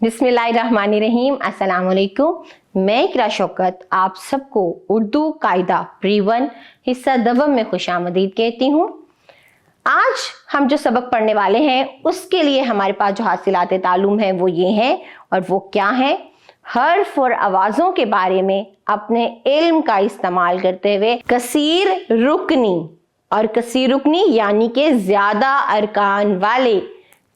बिस्मिल्लाहिर्रहमानिर्रहीम। अस्सलाम वालेकुम। मैं इकरा शौकत आप सबको उर्दू कायदा प्री-1 हिस्सा दवम में खुशामदीद कहती हूँ। आज हम जो सबक पढ़ने वाले हैं उसके लिए हमारे पास जो हासिलात तालुम है वो ये हैं, और वो क्या है? हर्फ और आवाज़ों के बारे में अपने इल्म का इस्तेमाल करते हुए कसीर रुकनी, और कसीर रुकनी यानी कि ज़्यादा अरकान वाले,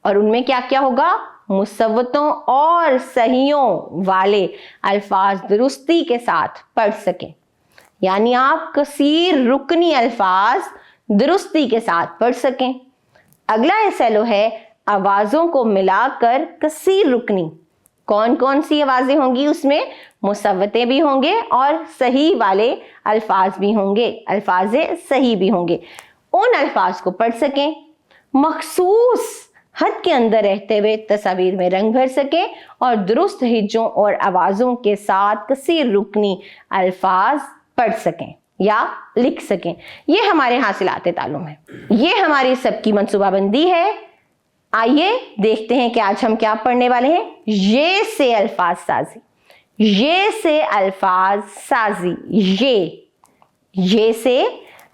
और उनमें क्या क्या होगा? मुसव्वतों और सहियों वाले अल्फाज दुरुस्ती के साथ पढ़ सकें। यानी आप कसीर रुकनी अल्फाज दुरुस्ती के साथ पढ़ सकें। अगला एसएलओ है आवाज़ों को मिलाकर कसीर रुकनी। कौन कौन सी आवाज़ें होंगी? उसमें मुसव्वतें भी होंगे और सही वाले अल्फाज भी होंगे, अल्फाज सही भी होंगे। उन अल्फाज को पढ़ सकें, मखसूस हद के अंदर रहते हुए तस्वीर में रंग भर सकें, और दुरुस्त हिज्जों और आवाज़ों के साथ कसीर रुकनी अल्फाज पढ़ सकें या लिख सकें। ये हमारे हासिलात तालुम है, ये हमारी सबकी मनसूबाबंदी है। आइए देखते हैं कि आज हम क्या पढ़ने वाले हैं। ये से अल्फाज साजी, ये से अल्फाज साजी, ये से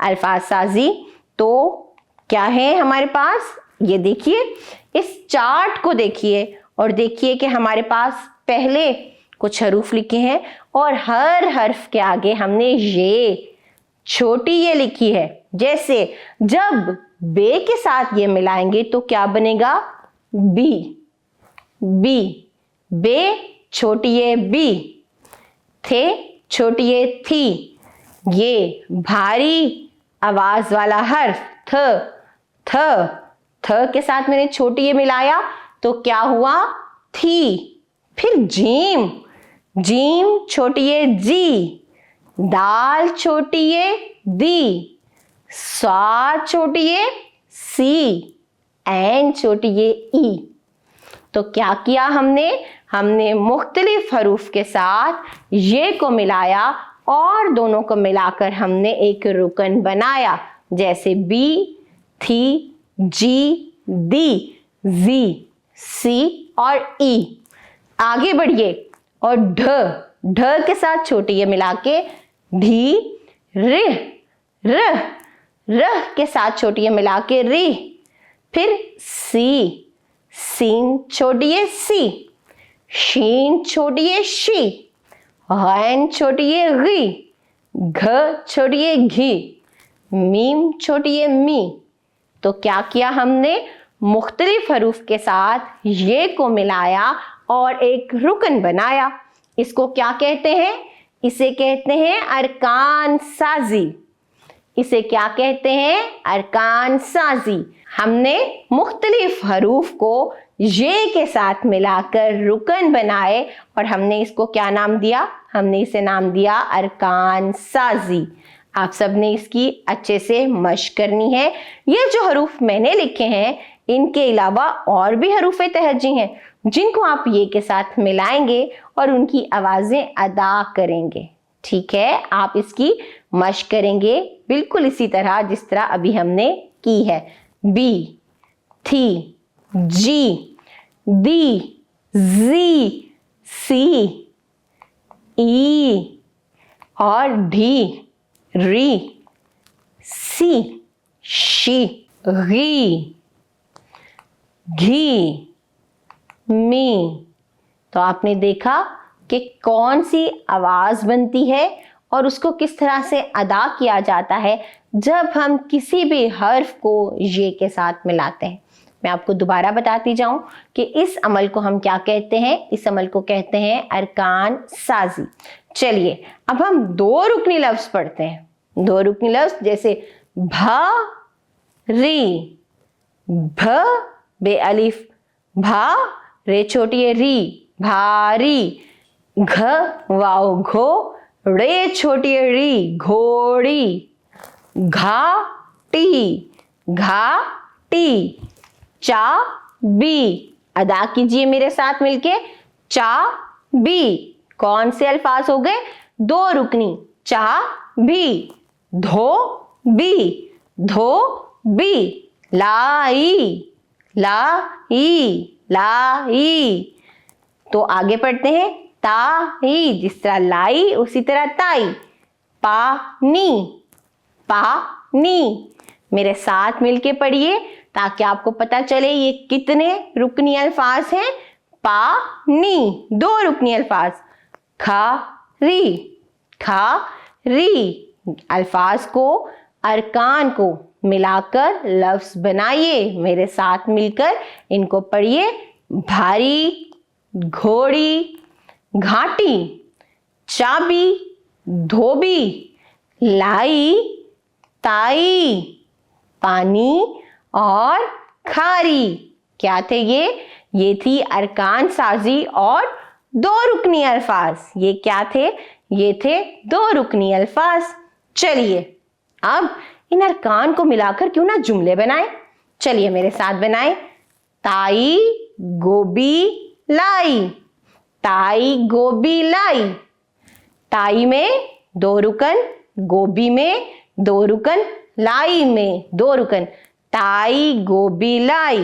अल्फाज साजी। तो क्या है हमारे पास? ये देखिए, इस चार्ट को देखिए और देखिए कि हमारे पास पहले कुछ हरूफ लिखे हैं और हर हर्फ के आगे हमने ये छोटी ये लिखी है। जैसे जब बे के साथ ये मिलाएंगे तो क्या बनेगा? बी, बी, बे छोटी ये बी, थे छोटी ये थी। ये भारी आवाज वाला हर्फ थ के साथ मैंने छोटी ये मिलाया तो क्या हुआ? थी। फिर जीम, जीम छोटी ये जी, दाल छोटी ये दी, सा छोटी ये सी, एन छोटी ये ई। तो क्या किया हमने मुख्तलिफ हरूफ के साथ ये को मिलाया और दोनों को मिलाकर हमने एक रुकन बनाया। जैसे बी, थी, जी, दी, जी, सी और ई। आगे बढ़िए और ढ के साथ छोटी ये मिला के ढी, रह के साथ छोटी ये मिला के री। फिर सी, सीन छोटी ये सी, शीन छोटी ये शी, गैन छोटी ये गी, घ छोटी ये घी, मीम छोटी ये मी। तो क्या किया हमने? मुख्तलिफ हरूफ के साथ ये को मिलाया और एक रुकन बनाया। इसको क्या कहते हैं? इसे कहते हैं अरकान साजी। इसे क्या कहते हैं? अरकान साजी। हमने मुख्तलिफ हरूफ को ये के साथ मिलाकर रुकन बनाए और हमने इसको क्या नाम दिया? हमने इसे नाम दिया अरकान साजी। आप सब ने इसकी अच्छे से मश्क करनी है। ये जो हरूफ मैंने लिखे हैं इनके अलावा और भी हरूफ तहज्जी हैं जिनको आप ये के साथ मिलाएंगे और उनकी आवाज़ें अदा करेंगे। ठीक है, आप इसकी मश्क करेंगे बिल्कुल इसी तरह जिस तरह अभी हमने की है। बी, थी, जी, दी, जी, सी, ई और ढी, री, सी, शी, गी, घी, मी। तो आपने देखा कि कौन सी आवाज बनती है और उसको किस तरह से अदा किया जाता है जब हम किसी भी हर्फ को ये के साथ मिलाते हैं। मैं आपको दोबारा बताती जाऊं कि इस अमल को हम क्या कहते हैं? इस अमल को कहते हैं अरकान साजी। चलिए अब हम दो रुकनी लफ्ज पढ़ते हैं। दो रुकनी लफ्ज जैसे भा री, भ बे अलिफ भा, रे छोटी है री, भारी, घ वाओ घो, रे छोटी है री, घोड़ी, घा टी, चा बी। अदा कीजिए मेरे साथ मिलके, चा बी। कौन से अल्फाज हो गए? दो रुकनी, चा भी, धो बी, लाई, तो आगे पढ़ते हैं। ताई, जिस तरह लाई उसी तरह ताई। पानी, पानी। मेरे साथ मिलके पढ़िए ताकि आपको पता चले ये कितने रुकनी अल्फाज हैं। पानी, 2 रुकनी अल्फाज। खारी, खारी। अल्फाज को, अरकान को मिलाकर लफ्ज बनाइए। मेरे साथ मिलकर इनको पढ़िए। भारी, घोड़ी, घाटी, चाबी, धोबी, लाई, ताई, पानी और खारी। क्या थे ये थी अरकान साजी और 2 रुकनी अल्फाज। ये क्या थे? ये थे 2 रुकनी अल्फाज। चलिए अब इन अरकान को मिलाकर क्यों ना जुमले बनाएं। चलिए मेरे साथ बनाएं। ताई गोभी लाई, ताई गोभी लाई। ताई में 2 रुकन, गोभी में 2 रुकन, लाई में 2 रुकन। ताई गोभी लाई।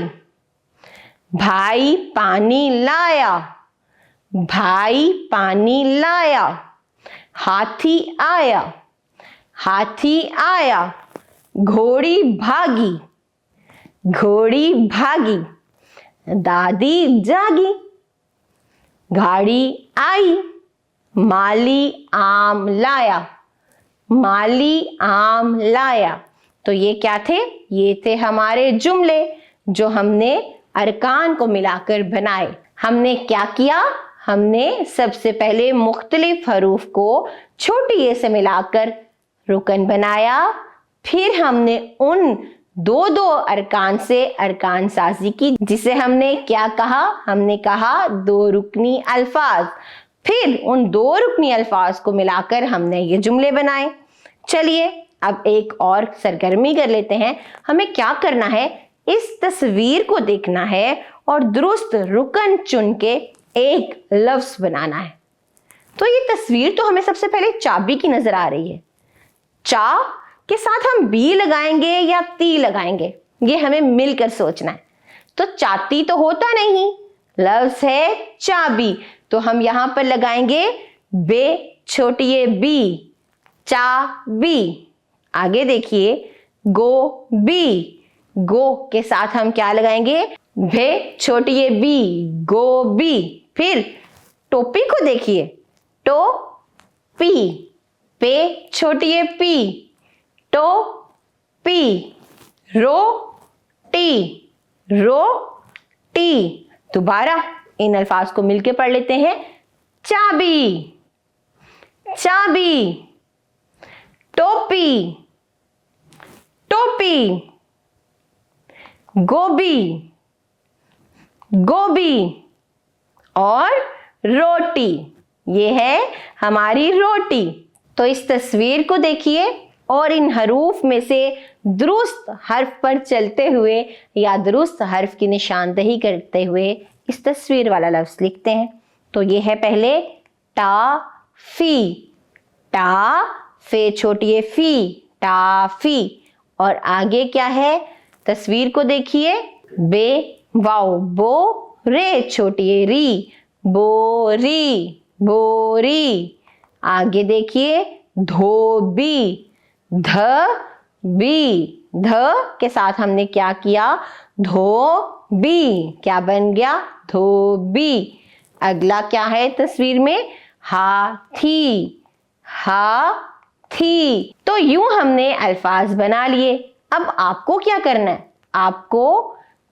भाई पानी लाया, भाई पानी लाया। हाथी आया, हाथी आया। घोड़ी भागी, घोड़ी भागी। दादी जागी, गाड़ी आई। माली आम लाया, माली आम लाया। तो ये क्या थे? ये थे हमारे जुमले जो हमने अरकान को मिलाकर बनाए। हमने क्या किया? हमने सबसे पहले मुख्तलिफ हरूफ को छोटी ए से मिलाकर रुकन बनाया। फिर हमने उन 2 अरकान से अरकान साजी की, जिसे हमने क्या कहा? हमने कहा 2 रुकनी अल्फाज। फिर उन 2 रुकनी अल्फाज को मिलाकर हमने ये जुमले बनाए। चलिए अब एक और सरगर्मी कर लेते हैं। हमें क्या करना है? इस तस्वीर को देखना है और दुरुस्त रुकन चुन के एक लफ्ज बनाना है। तो ये तस्वीर तो हमें सबसे पहले चाबी की नजर आ रही है। चा के साथ हम बी लगाएंगे या ती लगाएंगे, ये हमें मिलकर सोचना है। तो चाती तो होता नहीं, लफ्ज है चाबी, तो हम यहां पर लगाएंगे बे छोटी ए बी, चा बी। आगे देखिए गो बी, गो के साथ हम क्या लगाएंगे? भे छोटी ए बी, गो बी। फिर टोपी को देखिए, टो पी, पे छोटी ए पी, टो पी। रो टी, रो टी। दोबारा इन अल्फाज को मिलकर पढ़ लेते हैं। चाबी, चाबी। टोपी, टोपी। गोभी, गोभी। और रोटी, ये है हमारी रोटी। तो इस तस्वीर को देखिए और इन हरूफ में से दुरुस्त हर्फ पर चलते हुए या दुरुस्त हर्फ की निशानदही करते हुए इस तस्वीर वाला लफ्ज लिखते हैं। तो ये है पहले टाफी, टा फे छोटी ए फी, टाफी। और आगे क्या है? तस्वीर को देखिए। बे वाओ, बो रे छोटी ए री, बोरी, बोरी। आगे देखिए धोबी, ध बी, ध के साथ हमने क्या किया? धोबी। क्या बन गया? धोबी। अगला क्या है तस्वीर में? हाथी, हाथी। तो यूं हमने अल्फाज बना लिए। अब आपको क्या करना है? आपको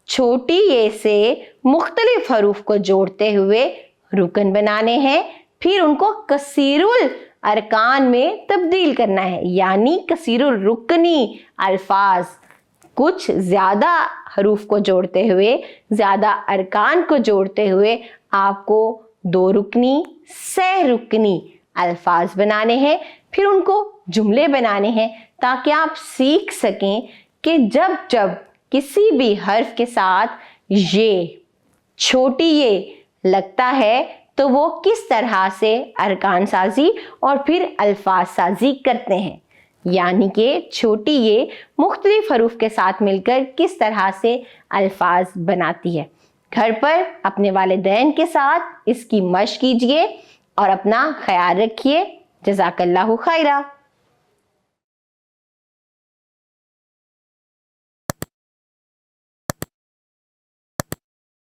छोटी ए से मुख्तलिफ हरूफ को जोड़ते हुए रुकन बनाने हैं, फिर उनको कसीरुल अरकान में तब्दील करना है, यानी कसीरुल रुकनी अल्फाज। कुछ ज्यादा हरूफ को जोड़ते हुए, ज्यादा अरकान को जोड़ते हुए आपको 2 रुकनी, 6 रुकनी अल्फाज बनाने हैं, फिर उनको जुमले बनाने हैं, ताकि आप सीख सकें कि जब जब किसी भी हर्फ के साथ ये छोटी ये लगता है तो वो किस तरह से अरकान साजी और फिर अल्फाज साजी करते हैं, यानी कि छोटी ये मुख्तलिफ हरूफ के साथ मिलकर किस तरह से अल्फाज बनाती है। घर पर अपने वालिदैन के साथ इसकी मश्क कीजिए और अपना ख्याल रखिए। जज़ाकल्लाहु खैरा।